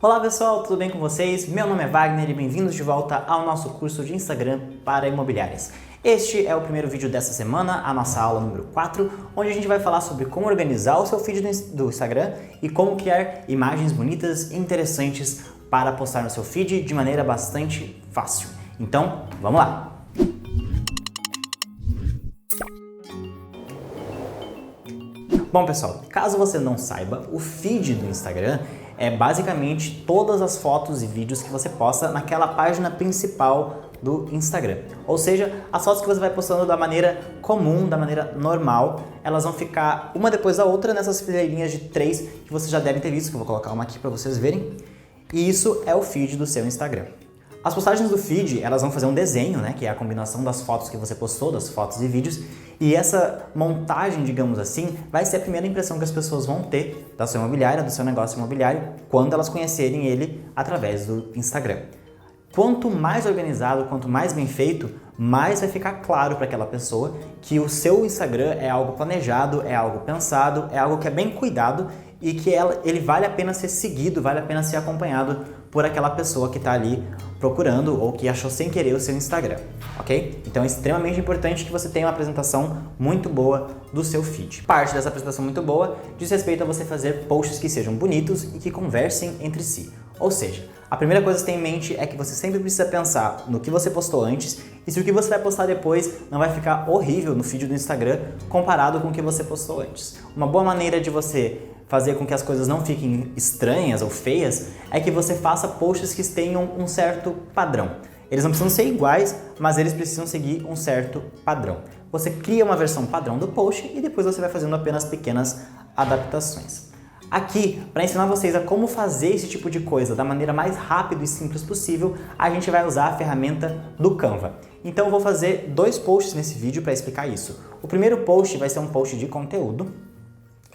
Olá pessoal, tudo bem com vocês? Meu nome é Wagner e bem-vindos de volta ao nosso curso de Instagram para imobiliárias. Este é o primeiro vídeo dessa semana, a nossa aula número 4, onde a gente vai falar sobre como organizar o seu feed do Instagram e como criar imagens bonitas e interessantes para postar no seu feed de maneira bastante fácil. Então, vamos lá! Bom pessoal, caso você não saiba, o feed do Instagram é basicamente todas as fotos e vídeos que você posta naquela página principal do Instagram. Ou seja, as fotos que você vai postando da maneira comum, da maneira normal, elas vão ficar uma depois da outra nessas fileirinhas de 3 que vocês já devem ter visto, que eu vou colocar uma aqui para vocês verem. E isso é o feed do seu Instagram. As postagens do feed, elas vão fazer um desenho, né, que é a combinação das fotos que você postou, das fotos e vídeos, e essa montagem, digamos assim, vai ser a primeira impressão que as pessoas vão ter da sua imobiliária, do seu negócio imobiliário, quando elas conhecerem ele através do Instagram. Quanto mais organizado, quanto mais bem feito, mais vai ficar claro para aquela pessoa que o seu Instagram é algo planejado, é algo pensado, é algo que é bem cuidado e que ele vale a pena ser seguido, vale a pena ser acompanhado por aquela pessoa que está ali procurando ou que achou sem querer o seu Instagram, ok? Então é extremamente importante que você tenha uma apresentação muito boa do seu feed. Parte dessa apresentação muito boa diz respeito a você fazer posts que sejam bonitos e que conversem entre si. Ou seja, a primeira coisa a ter em mente é que você sempre precisa pensar no que você postou antes e se o que você vai postar depois não vai ficar horrível no feed do Instagram comparado com o que você postou antes. Uma boa maneira de você fazer com que as coisas não fiquem estranhas ou feias é que você faça posts que tenham um certo padrão. Eles não precisam ser iguais, mas eles precisam seguir um certo padrão. Você cria uma versão padrão do post e depois você vai fazendo apenas pequenas adaptações. Aqui, para ensinar vocês a como fazer esse tipo de coisa da maneira mais rápida e simples possível, a gente vai usar a ferramenta do Canva. Então eu vou fazer 2 posts nesse vídeo para explicar isso. O primeiro post vai ser um post de conteúdo.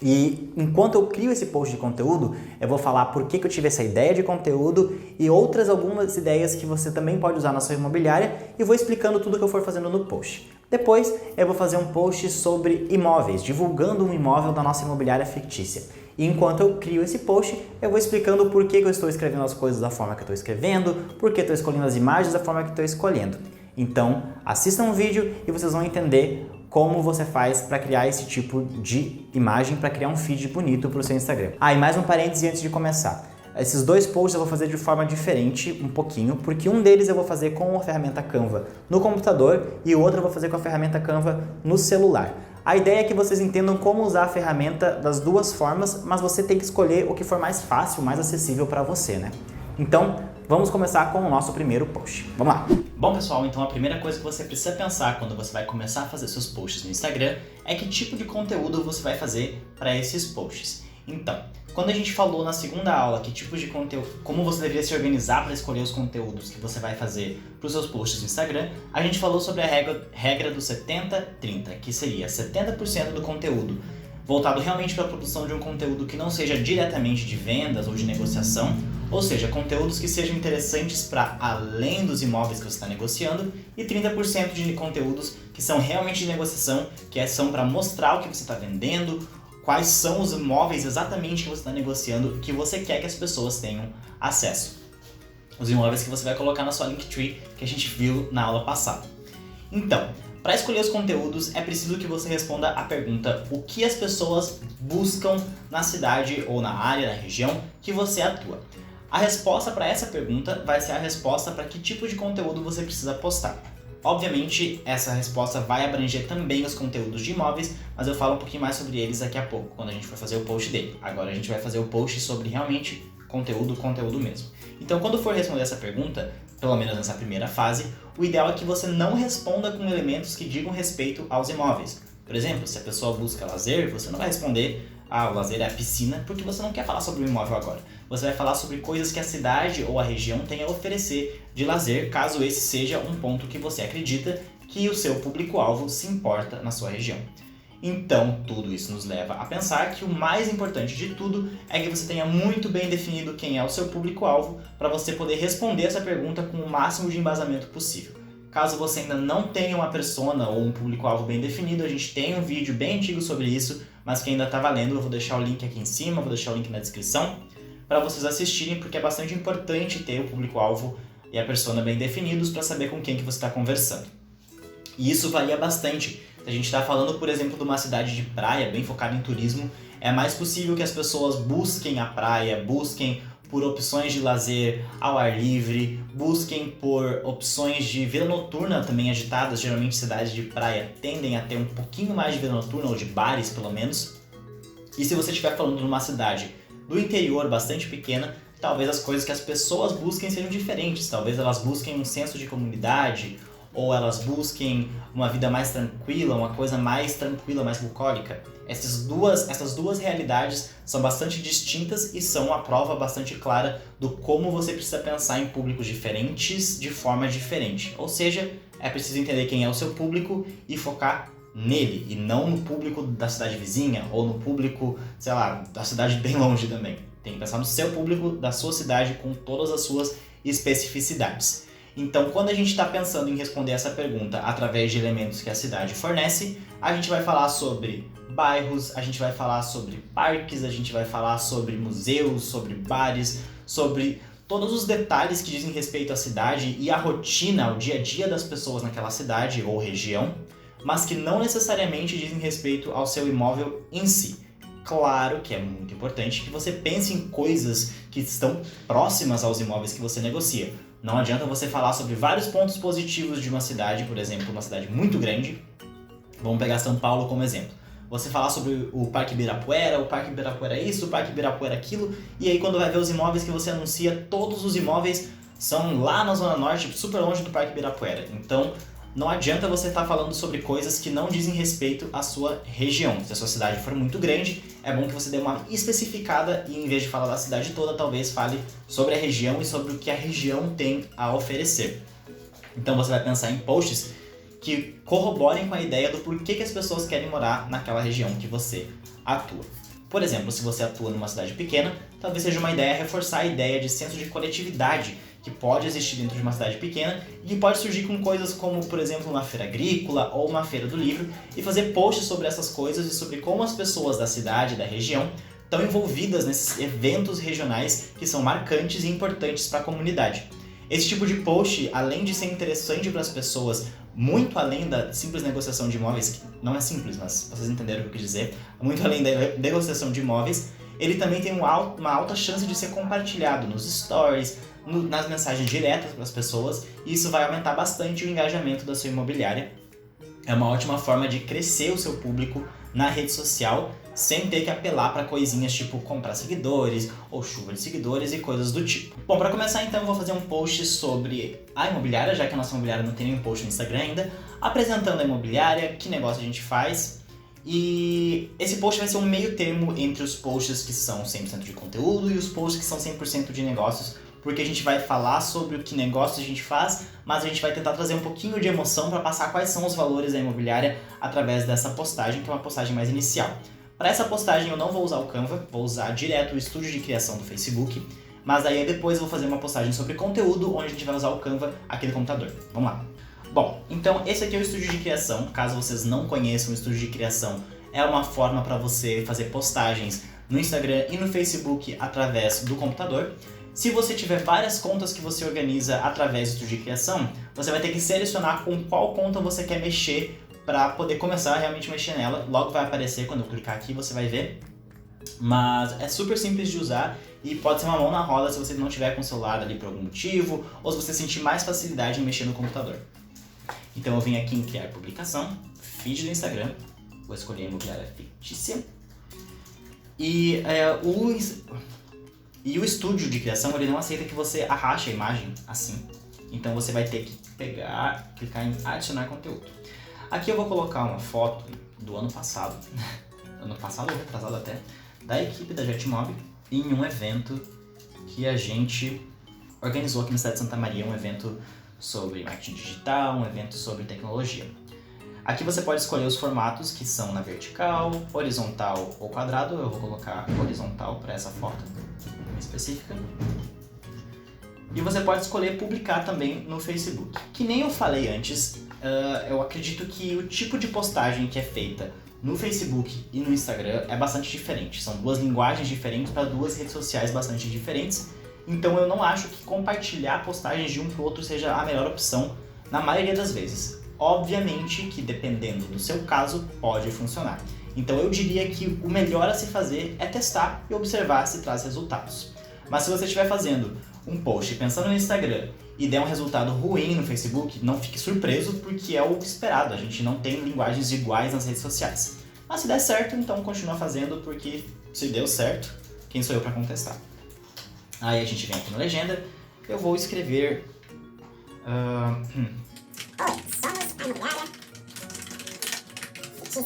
E enquanto eu crio esse post de conteúdo, eu vou falar por que eu tive essa ideia de conteúdo e algumas ideias que você também pode usar na sua imobiliária e vou explicando tudo que eu for fazendo no post. Depois, eu vou fazer um post sobre imóveis, divulgando um imóvel da nossa imobiliária fictícia. E enquanto eu crio esse post, eu vou explicando por que eu estou escrevendo as coisas da forma que eu estou escrevendo, por que eu estou escolhendo as imagens da forma que eu estou escolhendo. Então, assistam o vídeo e vocês vão entender como você faz para criar esse tipo de imagem, para criar um feed bonito para o seu Instagram. E mais um parêntese antes de começar. Esses 2 posts eu vou fazer de forma diferente um pouquinho, porque um deles eu vou fazer com a ferramenta Canva no computador e o outro eu vou fazer com a ferramenta Canva no celular. A ideia é que vocês entendam como usar a ferramenta das duas formas, mas você tem que escolher o que for mais fácil, mais acessível para você, né? Então, vamos começar com o nosso primeiro post. Vamos lá! Bom pessoal, então a primeira coisa que você precisa pensar quando você vai começar a fazer seus posts no Instagram é que tipo de conteúdo você vai fazer para esses posts. Então, quando a gente falou na segunda aula que tipos de conteúdo, como você deveria se organizar para escolher os conteúdos que você vai fazer para os seus posts no Instagram, a gente falou sobre a regra do 70-30, que seria 70% do conteúdo voltado realmente para a produção de um conteúdo que não seja diretamente de vendas ou de negociação, ou seja, conteúdos que sejam interessantes para além dos imóveis que você está negociando, e 30% de conteúdos que são realmente de negociação, que são para mostrar o que você está vendendo, quais são os imóveis exatamente que você está negociando, que você quer que as pessoas tenham acesso. Os imóveis que você vai colocar na sua Linktree, que a gente viu na aula passada. Então, para escolher os conteúdos, é preciso que você responda a pergunta: o que as pessoas buscam na cidade ou na área, na região que você atua? A resposta para essa pergunta vai ser a resposta para que tipo de conteúdo você precisa postar. Obviamente, essa resposta vai abranger também os conteúdos de imóveis, mas eu falo um pouquinho mais sobre eles daqui a pouco, quando a gente for fazer o post dele. Agora a gente vai fazer o post sobre realmente conteúdo mesmo. Então, quando for responder essa pergunta, pelo menos nessa primeira fase, o ideal é que você não responda com elementos que digam respeito aos imóveis. Por exemplo, se a pessoa busca lazer, você não vai responder: o lazer é a piscina, porque você não quer falar sobre o imóvel agora. Você vai falar sobre coisas que a cidade ou a região tem a oferecer de lazer, caso esse seja um ponto que você acredita que o seu público-alvo se importa na sua região. Então, tudo isso nos leva a pensar que o mais importante de tudo é que você tenha muito bem definido quem é o seu público-alvo para você poder responder essa pergunta com o máximo de embasamento possível. Caso você ainda não tenha uma persona ou um público-alvo bem definido, a gente tem um vídeo bem antigo sobre isso, mas que ainda está valendo. Eu vou deixar o link aqui em cima, vou deixar o link na descrição. para vocês assistirem, porque é bastante importante ter o público-alvo e a persona bem definidos para saber com quem que você está conversando. E isso varia bastante. Se a gente está falando, por exemplo, de uma cidade de praia bem focada em turismo, é mais possível que as pessoas busquem a praia, busquem por opções de lazer ao ar livre, busquem por opções de vida noturna também agitadas. Geralmente cidades de praia tendem a ter um pouquinho mais de vida noturna, ou de bares pelo menos. E se você estiver falando de uma cidade do interior bastante pequena, talvez as coisas que as pessoas busquem sejam diferentes. Talvez elas busquem um senso de comunidade, ou elas busquem uma vida mais tranquila, uma coisa mais tranquila, mais bucólica. Essas duas realidades são bastante distintas e são uma prova bastante clara do como você precisa pensar em públicos diferentes de forma diferente. Ou seja, é preciso entender quem é o seu público e focar nele, e não no público da cidade vizinha ou no público, sei lá, da cidade bem longe também. Tem que pensar no seu público, da sua cidade, com todas as suas especificidades. Então, quando a gente está pensando em responder essa pergunta através de elementos que a cidade fornece, a gente vai falar sobre bairros, a gente vai falar sobre parques, a gente vai falar sobre museus, sobre bares, sobre todos os detalhes que dizem respeito à cidade e à rotina, ao dia a dia das pessoas naquela cidade ou região, mas que não necessariamente dizem respeito ao seu imóvel em si. Claro que é muito importante que você pense em coisas que estão próximas aos imóveis que você negocia. Não adianta você falar sobre vários pontos positivos de uma cidade, por exemplo, uma cidade muito grande. Vamos pegar São Paulo como exemplo. Você falar sobre o Parque Ibirapuera, o Parque Ibirapuera isso, o Parque Ibirapuera aquilo, e aí quando vai ver os imóveis que você anuncia, todos os imóveis são lá na Zona Norte, super longe do Parque Ibirapuera. Então, não adianta você estar falando sobre coisas que não dizem respeito à sua região. Se a sua cidade for muito grande, é bom que você dê uma especificada e, em vez de falar da cidade toda, talvez fale sobre a região e sobre o que a região tem a oferecer. Então você vai pensar em posts que corroborem com a ideia do porquê que as pessoas querem morar naquela região que você atua. Por exemplo, se você atua numa cidade pequena, talvez seja uma ideia reforçar a ideia de senso de coletividade que pode existir dentro de uma cidade pequena e que pode surgir com coisas como, por exemplo, uma feira agrícola ou uma feira do livro, e fazer posts sobre essas coisas e sobre como as pessoas da cidade, da região, estão envolvidas nesses eventos regionais que são marcantes e importantes para a comunidade. Esse tipo de post, além de ser interessante para as pessoas, muito além da simples negociação de imóveis, que não é simples, mas vocês entenderam o que eu quis dizer, muito além da negociação de imóveis, ele também tem uma alta chance de ser compartilhado nos stories, nas mensagens diretas para as pessoas, e isso vai aumentar bastante o engajamento da sua imobiliária. É uma ótima forma de crescer o seu público na rede social, sem ter que apelar para coisinhas tipo comprar seguidores ou chuva de seguidores e coisas do tipo. Bom, para começar então eu vou fazer um post sobre a imobiliária, já que a nossa imobiliária não tem nenhum post no Instagram ainda, apresentando a imobiliária, que negócio a gente faz. E esse post vai ser um meio termo entre os posts que são 100% de conteúdo e os posts que são 100% de negócios, porque a gente vai falar sobre o que negócio a gente faz, mas a gente vai tentar trazer um pouquinho de emoção para passar quais são os valores da imobiliária através dessa postagem, que é uma postagem mais inicial. Para essa postagem eu não vou usar o Canva, vou usar direto o estúdio de criação do Facebook, mas aí depois eu vou fazer uma postagem sobre conteúdo, onde a gente vai usar o Canva aqui no computador. Vamos lá. Bom, então esse aqui é o estúdio de criação. Caso vocês não conheçam, o estúdio de criação é uma forma para você fazer postagens no Instagram e no Facebook através do computador. Se você tiver várias contas que você organiza através do estúdio de criação, você vai ter que selecionar com qual conta você quer mexer para poder começar a realmente mexer nela. Logo vai aparecer, quando eu clicar aqui você vai ver. Mas é super simples de usar e pode ser uma mão na roda se você não tiver com o celular ali por algum motivo, ou se você sentir mais facilidade em mexer no computador. Então eu vim aqui em criar publicação, feed do Instagram, vou escolher a imobiliária fictícia. E o estúdio de criação ele não aceita que você arraste a imagem assim. Então você vai ter que pegar, clicar em adicionar conteúdo. Aqui eu vou colocar uma foto do ano passado ou retrasado até, da equipe da Jetmob em um evento que a gente organizou aqui na cidade de Santa Maria, um evento sobre marketing digital, um evento sobre tecnologia. Aqui você pode escolher os formatos que são na vertical, horizontal ou quadrado. Eu vou colocar horizontal para essa foto específica. E você pode escolher publicar também no Facebook. Que nem eu falei antes, eu acredito que o tipo de postagem que é feita no Facebook e no Instagram é bastante diferente. São duas linguagens diferentes para duas redes sociais bastante diferentes. Então eu não acho que compartilhar postagens de um para o outro seja a melhor opção na maioria das vezes. Obviamente que dependendo do seu caso pode funcionar. Então eu diria que o melhor a se fazer é testar e observar se traz resultados. Mas se você estiver fazendo um post pensando no Instagram e der um resultado ruim no Facebook, não fique surpreso porque é o esperado, a gente não tem linguagens iguais nas redes sociais. Mas se der certo, então continua fazendo porque se deu certo, quem sou eu para contestar? Aí a gente vem aqui na legenda, eu vou escrever... Oi, somos a imobiliária fictícia.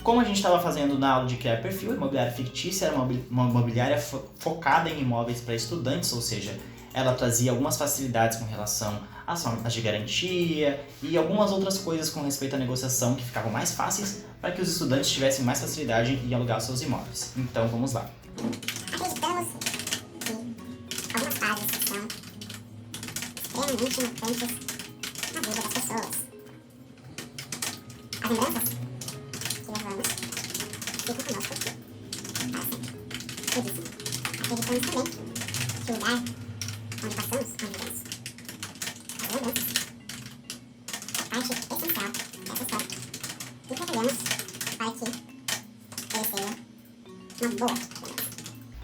Como a gente estava fazendo na aula de criar perfil, a imobiliária fictícia era uma imobiliária focada em imóveis para estudantes, ou seja, ela trazia algumas facilidades com relação às formas de garantia e algumas outras coisas com respeito à negociação que ficavam mais fáceis para que os estudantes tivessem mais facilidade em alugar seus imóveis. Então vamos lá. Acreditamos que algumas fases são extremamente marcantes na vida das pessoas. As lembranças que levamos ficam conosco para sempre. Por isso, acreditamos também que o lugar onde passamos a vivemos, as lembranças, é parte essencial dessa história. E trabalhamos para que ele seja uma boa lembrança.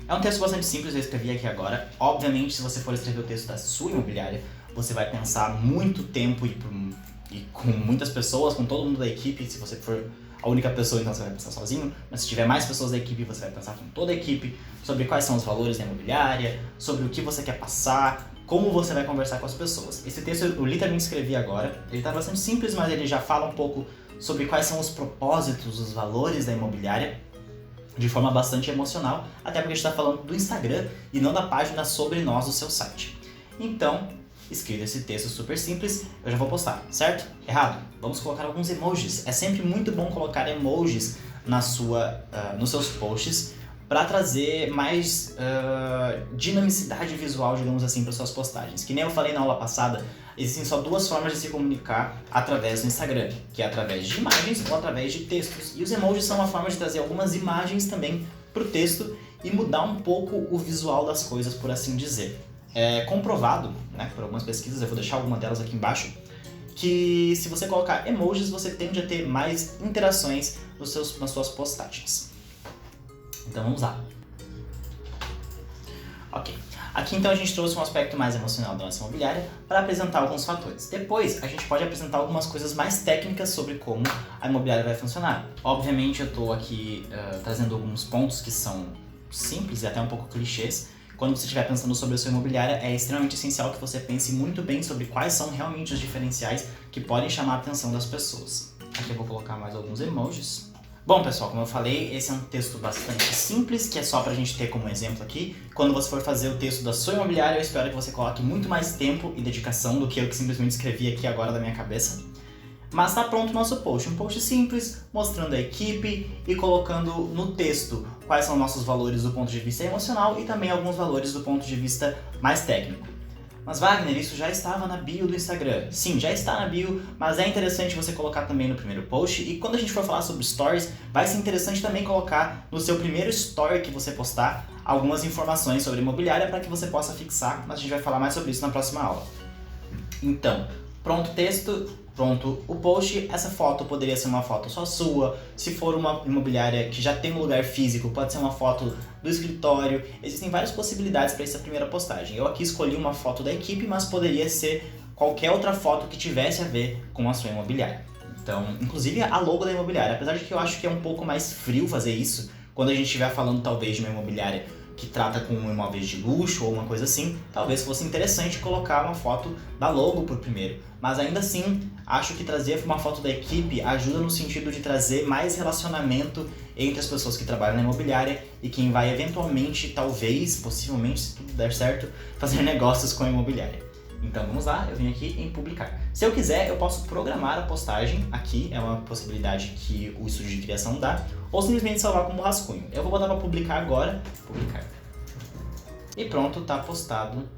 É um texto bastante simples, eu escrevi aqui agora. Obviamente, se você for escrever o texto da sua imobiliária, você vai pensar muito tempo e com muitas pessoas, com todo mundo da equipe. Se você for a única pessoa, então você vai pensar sozinho. Mas se tiver mais pessoas da equipe, você vai pensar com toda a equipe sobre quais são os valores da imobiliária, sobre o que você quer passar, como você vai conversar com as pessoas. Esse texto eu literalmente escrevi agora. Ele está bastante simples, mas ele já fala um pouco sobre quais são os propósitos, os valores da imobiliária, de forma bastante emocional, até porque a gente está falando do Instagram e não da página sobre nós do seu site. Então, escreva esse texto super simples, eu já vou postar, certo? Errado? Vamos colocar alguns emojis. É sempre muito bom colocar emojis nos seus posts para trazer mais dinamicidade visual, digamos assim, para suas postagens. Que nem eu falei na aula passada, existem só duas formas de se comunicar através do Instagram, que é através de imagens ou através de textos. E os emojis são uma forma de trazer algumas imagens também para o texto e mudar um pouco o visual das coisas, por assim dizer. É comprovado, né, por algumas pesquisas, eu vou deixar alguma delas aqui embaixo, que se você colocar emojis, você tende a ter mais interações nas suas postagens. Então vamos lá. Ok. Aqui então a gente trouxe um aspecto mais emocional da nossa imobiliária para apresentar alguns fatores. Depois a gente pode apresentar algumas coisas mais técnicas sobre como a imobiliária vai funcionar. Obviamente eu estou aqui trazendo alguns pontos que são simples e até um pouco clichês. Quando você estiver pensando sobre a sua imobiliária, é extremamente essencial que você pense muito bem sobre quais são realmente os diferenciais que podem chamar a atenção das pessoas. Aqui eu vou colocar mais alguns emojis. Bom, pessoal, como eu falei, esse é um texto bastante simples, que é só pra gente ter como exemplo aqui. Quando você for fazer o texto da sua imobiliária, eu espero que você coloque muito mais tempo e dedicação do que eu que simplesmente escrevi aqui agora da minha cabeça. Mas tá pronto o nosso post, um post simples, mostrando a equipe e colocando no texto quais são nossos valores do ponto de vista emocional e também alguns valores do ponto de vista mais técnico. Mas Wagner, isso já estava na bio do Instagram. Sim, já está na bio, mas é interessante você colocar também no primeiro post. E quando a gente for falar sobre stories, vai ser interessante também colocar no seu primeiro story que você postar algumas informações sobre imobiliária para que você possa fixar, mas a gente vai falar mais sobre isso na próxima aula. Então, pronto o texto, pronto o post. Essa foto poderia ser uma foto só sua. Se for uma imobiliária que já tem um lugar físico, pode ser uma foto do escritório. Existem várias possibilidades para essa primeira postagem. Eu aqui escolhi uma foto da equipe, mas poderia ser qualquer outra foto que tivesse a ver com a sua imobiliária. Então, inclusive a logo da imobiliária. Apesar de que eu acho que é um pouco mais frio fazer isso, quando a gente estiver falando talvez de uma imobiliária que trata com imóveis de luxo ou uma coisa assim, talvez fosse interessante colocar uma foto da logo por primeiro. Mas ainda assim, acho que trazer uma foto da equipe ajuda no sentido de trazer mais relacionamento entre as pessoas que trabalham na imobiliária e quem vai eventualmente, talvez, possivelmente, se tudo der certo, fazer negócios com a imobiliária. Então vamos lá, eu vim aqui em publicar. Se eu quiser, eu posso programar a postagem aqui, é uma possibilidade que o estúdio de criação dá, ou simplesmente salvar como rascunho. Eu vou botar para publicar agora, publicar. E pronto, tá postado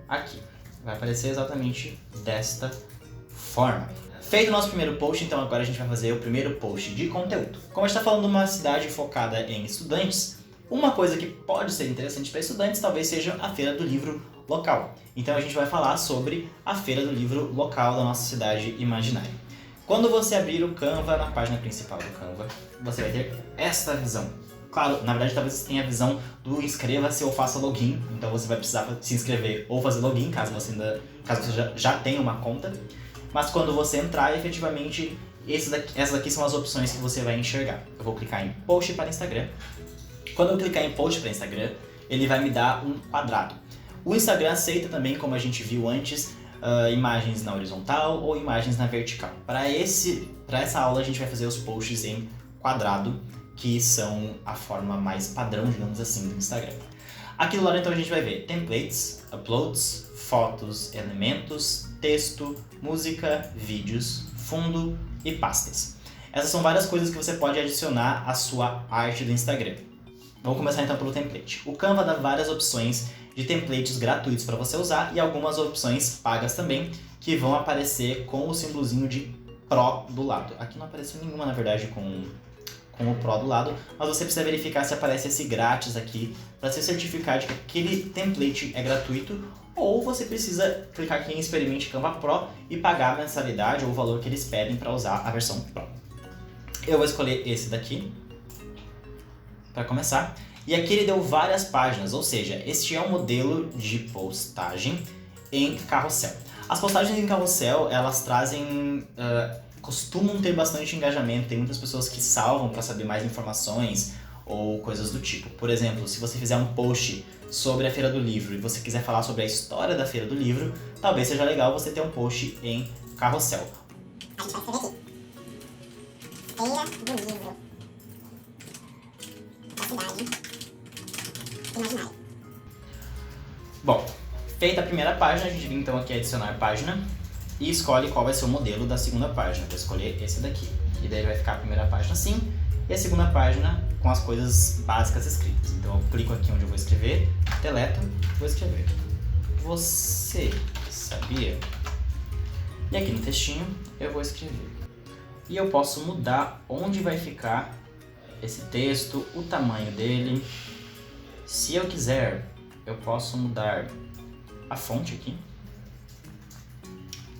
aqui. vai aparecer exatamente desta forma. Feito o nosso primeiro post, então agora a gente vai fazer o primeiro post de conteúdo. Como a gente está falando de uma cidade focada em estudantes, uma coisa que pode ser interessante para estudantes talvez seja a feira do livro local. Então a gente vai falar sobre a feira do livro local da nossa cidade imaginária. Quando você abrir o Canva, na página principal do Canva, você vai ter esta visão. Claro, na verdade talvez você tenha a visão do inscreva-se ou faça login, então você vai precisar se inscrever ou fazer login, caso você já tenha uma conta. Mas quando você entrar, efetivamente, essas daqui são as opções que você vai enxergar. Eu vou clicar em Post para Instagram. Quando eu clicar em Post para Instagram, ele vai me dar um quadrado. O Instagram aceita também, como a gente viu antes, imagens na horizontal ou imagens na vertical. Para essa aula, a gente vai fazer os posts em quadrado, que são a forma mais padrão, digamos assim, do Instagram. Aqui do lado, então, a gente vai ver templates, uploads, fotos, elementos, texto, música, vídeos, fundo e pastas. Essas são várias coisas que você pode adicionar à sua arte do Instagram. Vamos começar então pelo template. O Canva dá várias opções de templates gratuitos para você usar e algumas opções pagas também, que vão aparecer com o símbolozinho de Pro do lado. Aqui não apareceu nenhuma, na verdade, com o Pro do lado, mas você precisa verificar se aparece esse grátis aqui para se certificar de que aquele template é gratuito, ou você precisa clicar aqui em Experimente Canva Pro e pagar a mensalidade ou o valor que eles pedem para usar a versão Pro. Eu vou escolher esse daqui para começar. E aqui ele deu várias páginas, ou seja, este é um modelo de postagem em carrossel. As postagens em carrossel, elas costumam ter bastante engajamento, tem muitas pessoas que salvam para saber mais informações ou coisas do tipo. Por exemplo, se você fizer um post sobre a Feira do Livro e você quiser falar sobre a história da Feira do Livro, talvez seja legal você ter um post em carrossel. A gente vai escrever aqui. Feira do Livro da cidade imaginária. Bom, feita a primeira página, a gente vem então aqui adicionar página e escolhe qual vai ser o modelo da segunda página. Vou escolher esse daqui. E daí vai ficar a primeira página assim e a segunda página com as coisas básicas escritas. Então eu clico aqui onde eu vou escrever, deleto, vou escrever. Você sabia? E aqui no textinho eu vou escrever. E eu posso mudar onde vai ficar esse texto, o tamanho dele. Se eu quiser, eu posso mudar a fonte aqui.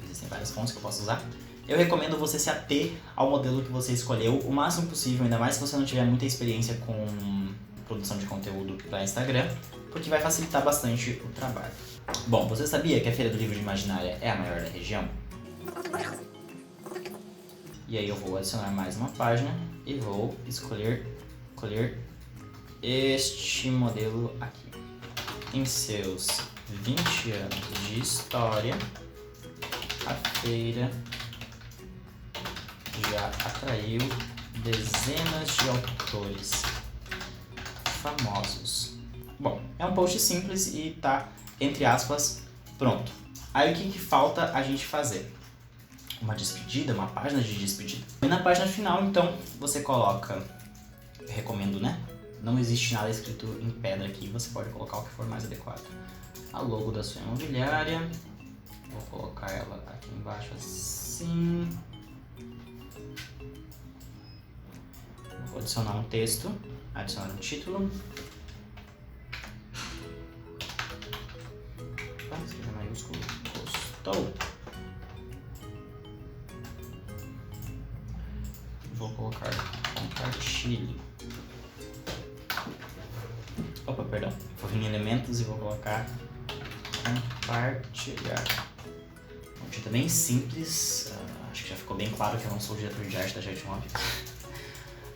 Existem várias fontes que eu posso usar. Eu recomendo você se ater ao modelo que você escolheu o máximo possível, ainda mais se você não tiver muita experiência com produção de conteúdo para Instagram, porque vai facilitar bastante o trabalho. Bom, você sabia que a Feira do Livro de Imaginária é a maior da região? E aí eu vou adicionar mais uma página e vou escolher este modelo aqui. Em seus 20 anos de história, a feira já atraiu dezenas de autores famosos. Bom, é um post simples e tá, entre aspas, pronto. Aí o que falta a gente fazer? Uma despedida, uma página de despedida. E na página final, então, você coloca, recomendo, né? Não existe nada escrito em pedra aqui, você pode colocar o que for mais adequado. A logo da sua imobiliária, vou colocar ela aqui embaixo assim. Vou adicionar um texto, adicionar um título. Escrever maiúsculo, gostou? Vou colocar compartilhe. Opa, perdão. Vou vir em elementos e vou colocar compartilhar. Um título bem simples. Acho que já ficou bem claro que eu não sou o diretor de arte da JetMob.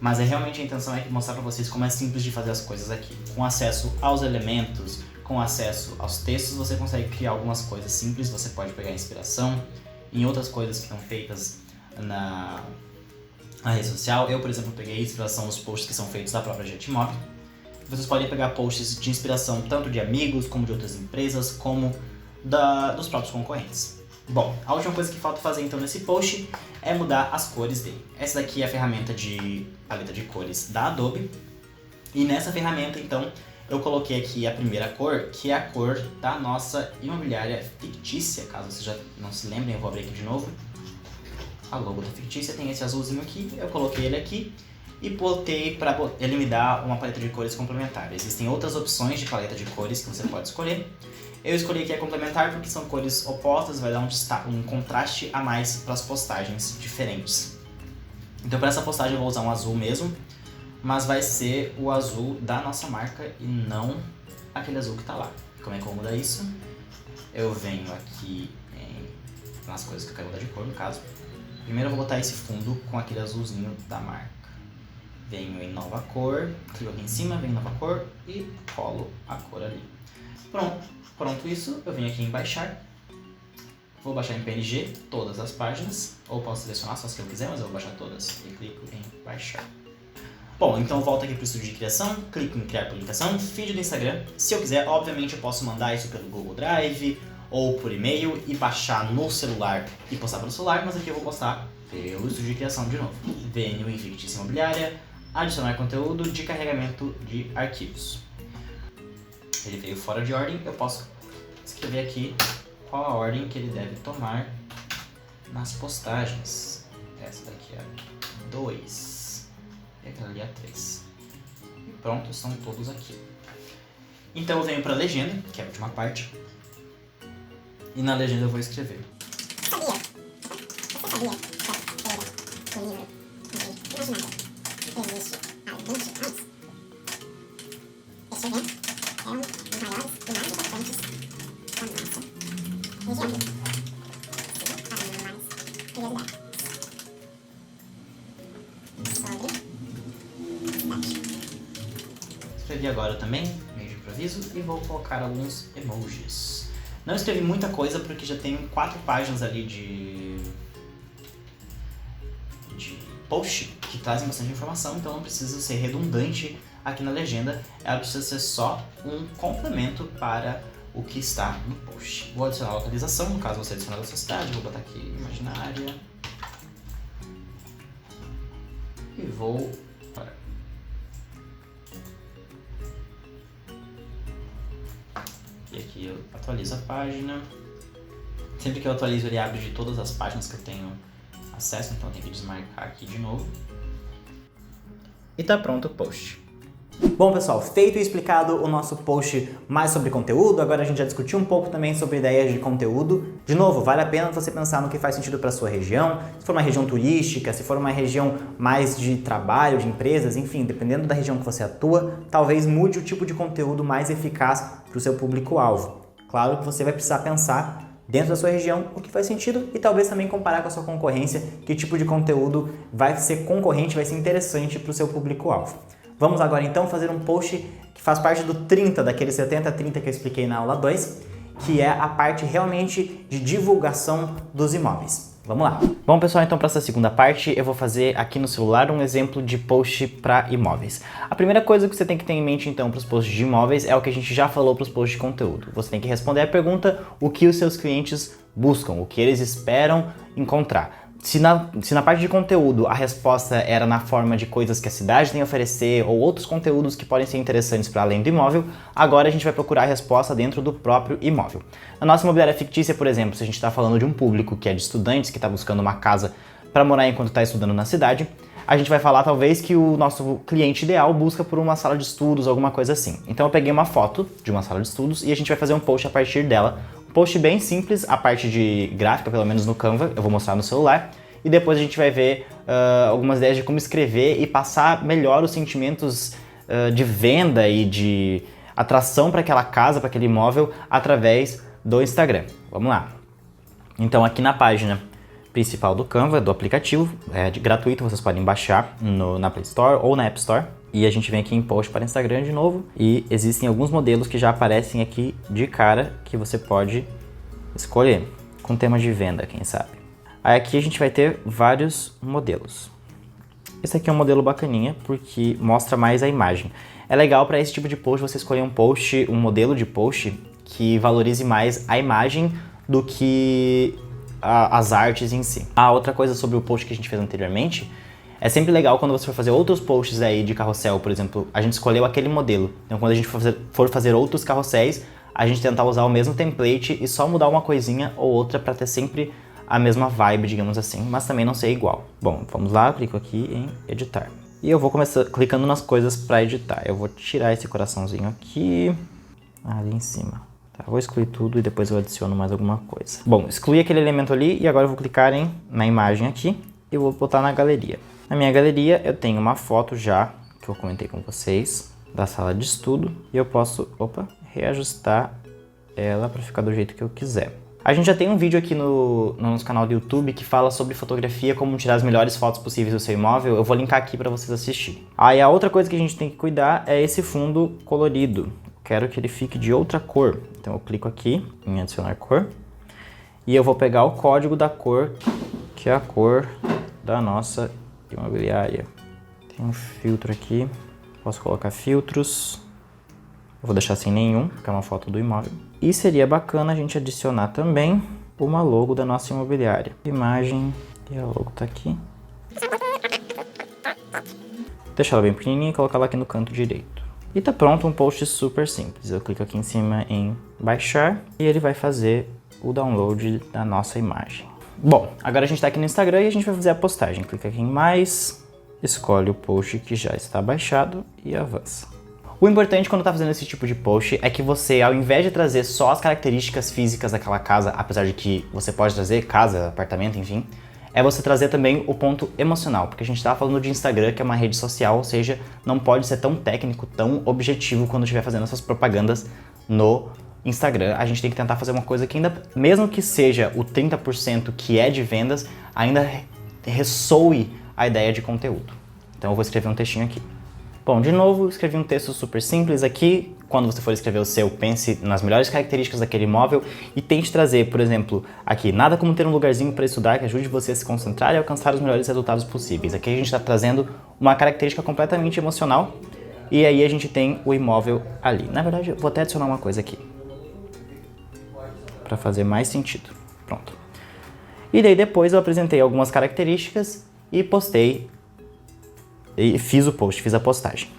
Mas realmente a intenção é mostrar para vocês como é simples de fazer as coisas aqui. Com acesso aos elementos, com acesso aos textos, você consegue criar algumas coisas simples. Você pode pegar inspiração em outras coisas que estão feitas na rede social. Eu, por exemplo, peguei inspiração nos posts que são feitos da própria JetMob. Vocês podem pegar posts de inspiração tanto de amigos, como de outras empresas, como dos próprios concorrentes. Bom, a última coisa que falta fazer então nesse post é mudar as cores dele. Essa daqui é a ferramenta de paleta de cores da Adobe. E nessa ferramenta, então, eu coloquei aqui a primeira cor, que é a cor da nossa imobiliária fictícia. Caso vocês já não se lembrem, eu vou abrir aqui de novo. A logo da fictícia tem esse azulzinho aqui, eu coloquei ele aqui e botei para ele me dar uma paleta de cores complementar. Existem outras opções de paleta de cores que você pode escolher. Eu escolhi aqui a complementar porque são cores opostas, vai dar um contraste a mais para as postagens diferentes. Então para essa postagem eu vou usar um azul mesmo, mas vai ser o azul da nossa marca e não aquele azul que está lá. Como é que eu vou mudar isso? Eu venho aqui nas coisas que eu quero mudar de cor, no caso. Primeiro eu vou botar esse fundo com aquele azulzinho da marca. Venho em nova cor, clico aqui em cima, venho em nova cor e colo a cor ali. Pronto isso, eu venho aqui em baixar. Vou baixar em PNG todas as páginas, ou posso selecionar só se eu quiser, mas eu vou baixar todas e clico em baixar. Bom, então eu volto aqui para o estúdio de criação, clico em criar publicação, feed do Instagram. Se eu quiser, obviamente eu posso mandar isso pelo Google Drive ou por e-mail e baixar no celular e postar pelo celular, mas aqui eu vou postar pelo estúdio de criação de novo. Venho em fictícia imobiliária, adicionar conteúdo de carregamento de arquivos. Ele veio fora de ordem, eu posso escrever aqui qual a ordem que ele deve tomar nas postagens. Essa daqui é a 2 e aquela ali é a 3. E pronto, estão todos aqui. Então eu venho para a legenda, que é a última parte, e na legenda eu vou escrever. Sabia? Você sabia que no livro imaginário existe há 20 anos? Este evento é um dos maiores e mais importantes da nossa região. Sim, para mais curiosidades sobre cidade. Escrevi agora também, meio de improviso, e vou colocar alguns emojis. Não escrevi muita coisa porque já tenho 4 páginas ali de post que trazem bastante informação, então não precisa ser redundante aqui na legenda, ela precisa ser só um complemento para o que está no post. Vou adicionar a localização, no caso você adicionar da sua cidade, vou botar aqui imaginária e vou para e aqui eu atualizo a página. Sempre que eu atualizo ele abre de todas as páginas que eu tenho acesso, então eu tenho que desmarcar aqui de novo. E tá pronto o post. Bom pessoal, feito e explicado o nosso post mais sobre conteúdo, agora a gente já discutiu um pouco também sobre ideias de conteúdo. De novo, vale a pena você pensar no que faz sentido para sua região, se for uma região turística, se for uma região mais de trabalho, de empresas, enfim, dependendo da região que você atua, talvez mude o tipo de conteúdo mais eficaz para o seu público-alvo. Claro que você vai precisar pensar dentro da sua região o que faz sentido e talvez também comparar com a sua concorrência que tipo de conteúdo vai ser concorrente, vai ser interessante para o seu público-alvo. Vamos agora então fazer um post que faz parte do 30, daquele 70-30 que eu expliquei na aula 2, que é a parte realmente de divulgação dos imóveis. Vamos lá. Bom pessoal, então para essa segunda parte eu vou fazer aqui no celular um exemplo de post para imóveis. A primeira coisa que você tem que ter em mente então para os posts de imóveis é o que a gente já falou para os posts de conteúdo. Você tem que responder a pergunta o que os seus clientes buscam, o que eles esperam encontrar. Se na parte de conteúdo a resposta era na forma de coisas que a cidade tem a oferecer ou outros conteúdos que podem ser interessantes para além do imóvel, agora a gente vai procurar a resposta dentro do próprio imóvel. Na nossa imobiliária fictícia, por exemplo, se a gente está falando de um público que é de estudantes, que está buscando uma casa para morar enquanto está estudando na cidade, a gente vai falar talvez que o nosso cliente ideal busca por uma sala de estudos, alguma coisa assim. Então eu peguei uma foto de uma sala de estudos e a gente vai fazer um post a partir dela. Post bem simples, a parte de gráfica, pelo menos no Canva, eu vou mostrar no celular. E depois a gente vai ver algumas ideias de como escrever e passar melhor os sentimentos de venda e de atração para aquela casa, para aquele imóvel, através do Instagram. Vamos lá. Então aqui na página principal do Canva, do aplicativo, é gratuito, vocês podem baixar na Play Store ou na App Store. E a gente vem aqui em post para Instagram de novo e existem alguns modelos que já aparecem aqui de cara que você pode escolher, com temas de venda, quem sabe. Aí aqui a gente vai ter vários modelos. Esse aqui é um modelo bacaninha porque mostra mais a imagem. É legal para esse tipo de post você escolher um modelo de post que valorize mais a imagem do que as artes em si. A outra coisa sobre o post que a gente fez anteriormente, É sempre legal quando você for fazer outros posts aí de carrossel, por exemplo, a gente escolheu aquele modelo. Então quando a gente for fazer outros carrosséis, a gente tentar usar o mesmo template e só mudar uma coisinha ou outra para ter sempre a mesma vibe, digamos assim, mas também não ser igual. Bom, vamos lá, eu clico aqui em editar. E eu vou começar clicando nas coisas para editar. Eu vou tirar esse coraçãozinho aqui, ali em cima. Tá, vou excluir tudo e depois eu adiciono mais alguma coisa. Bom, excluí aquele elemento ali e agora eu vou clicar na imagem aqui e vou botar na galeria. Na minha galeria eu tenho uma foto já, que eu comentei com vocês, da sala de estudo. E eu posso, reajustar ela para ficar do jeito que eu quiser. A gente já tem um vídeo aqui no nosso canal do YouTube que fala sobre fotografia, como tirar as melhores fotos possíveis do seu imóvel. Eu vou linkar aqui para vocês assistirem. E a outra coisa que a gente tem que cuidar é esse fundo colorido. Quero que ele fique de outra cor. Então eu clico aqui em adicionar cor. E eu vou pegar o código da cor, que é a cor da nossa imobiliária. Tem um filtro aqui. Posso colocar filtros. Eu vou deixar sem nenhum, porque é uma foto do imóvel. E seria bacana a gente adicionar também uma logo da nossa imobiliária. Imagem, e a logo tá aqui. Deixar ela bem pequenininha e colocar ela aqui no canto direito. E tá pronto um post super simples. Eu clico aqui em cima em baixar e ele vai fazer o download da nossa imagem. Bom, agora a gente tá aqui no Instagram e a gente vai fazer a postagem. Clica aqui em mais, escolhe o post que já está baixado e avança. O importante quando tá fazendo esse tipo de post é que você, ao invés de trazer só as características físicas daquela casa, apesar de que você pode trazer casa, apartamento, enfim, é você trazer também o ponto emocional, porque a gente tá falando de Instagram, que é uma rede social, ou seja, não pode ser tão técnico, tão objetivo quando estiver fazendo essas propagandas no Instagram. A gente tem que tentar fazer uma coisa que ainda, mesmo que seja o 30% que é de vendas, ainda ressoe a ideia de conteúdo. Então eu vou escrever um textinho aqui. Bom, de novo, escrevi um texto super simples aqui. Quando você for escrever o seu, pense nas melhores características daquele imóvel e tente trazer, por exemplo, aqui, nada como ter um lugarzinho para estudar que ajude você a se concentrar e alcançar os melhores resultados possíveis. Aqui a gente está trazendo uma característica completamente emocional e aí a gente tem o imóvel ali. Na verdade, eu vou até adicionar uma coisa aqui para fazer mais sentido. Pronto. E daí depois eu apresentei algumas características e postei. E fiz o post, fiz a postagem.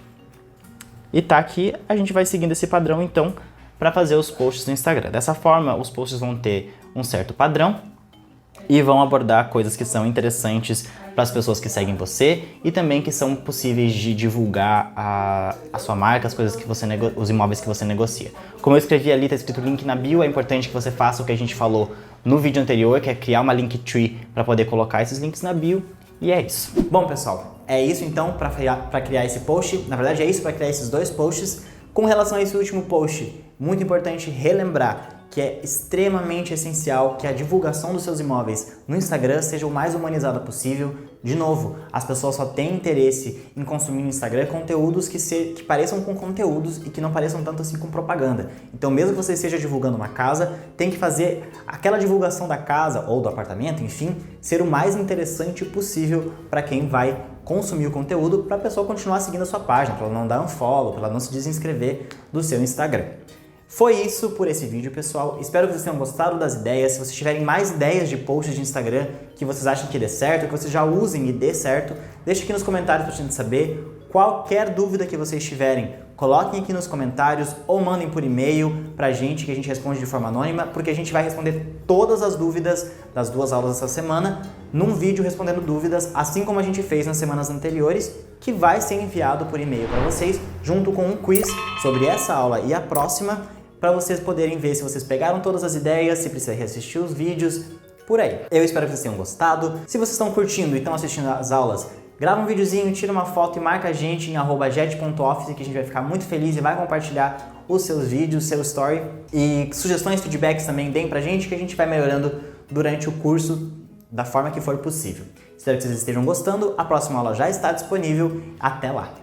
E tá aqui, a gente vai seguindo esse padrão então para fazer os posts no Instagram. Dessa forma, os posts vão ter um certo padrão e vão abordar coisas que são interessantes para as pessoas que seguem você e também que são possíveis de divulgar a sua marca, as coisas que você os imóveis que você negocia. Como eu escrevi ali, tá escrito link na bio, é importante que você faça o que a gente falou no vídeo anterior, que é criar uma Linktree para poder colocar esses links na bio. E é isso. Bom, pessoal, é isso então para criar esse post. Na verdade, é isso para criar esses dois posts. Com relação a esse último post, muito importante relembrar que é extremamente essencial que a divulgação dos seus imóveis no Instagram seja o mais humanizada possível. De novo, as pessoas só têm interesse em consumir no Instagram conteúdos que pareçam com conteúdos e que não pareçam tanto assim com propaganda. Então, mesmo que você esteja divulgando uma casa, tem que fazer aquela divulgação da casa ou do apartamento, enfim, ser o mais interessante possível para quem vai consumir o conteúdo, para a pessoa continuar seguindo a sua página, para ela não dar um follow, para ela não se desinscrever do seu Instagram. Foi isso por esse vídeo, pessoal. Espero que vocês tenham gostado das ideias. Se vocês tiverem mais ideias de posts de Instagram que vocês acham que dê certo, que vocês já usem e dê certo, deixe aqui nos comentários pra gente saber. Qualquer dúvida que vocês tiverem, coloquem aqui nos comentários ou mandem por e-mail pra gente, que a gente responde de forma anônima, porque a gente vai responder todas as dúvidas das 2 aulas dessa semana num vídeo respondendo dúvidas, assim como a gente fez nas semanas anteriores, que vai ser enviado por e-mail para vocês, junto com um quiz sobre essa aula e a próxima, para vocês poderem ver se vocês pegaram todas as ideias, se precisa reassistir os vídeos, por aí. Eu espero que vocês tenham gostado. Se vocês estão curtindo e estão assistindo as aulas, grava um videozinho, tira uma foto e marca a gente em @jet.office, que a gente vai ficar muito feliz e vai compartilhar os seus vídeos, seu story. E sugestões, feedbacks também deem pra gente, que a gente vai melhorando durante o curso da forma que for possível. Espero que vocês estejam gostando. A próxima aula já está disponível. Até lá!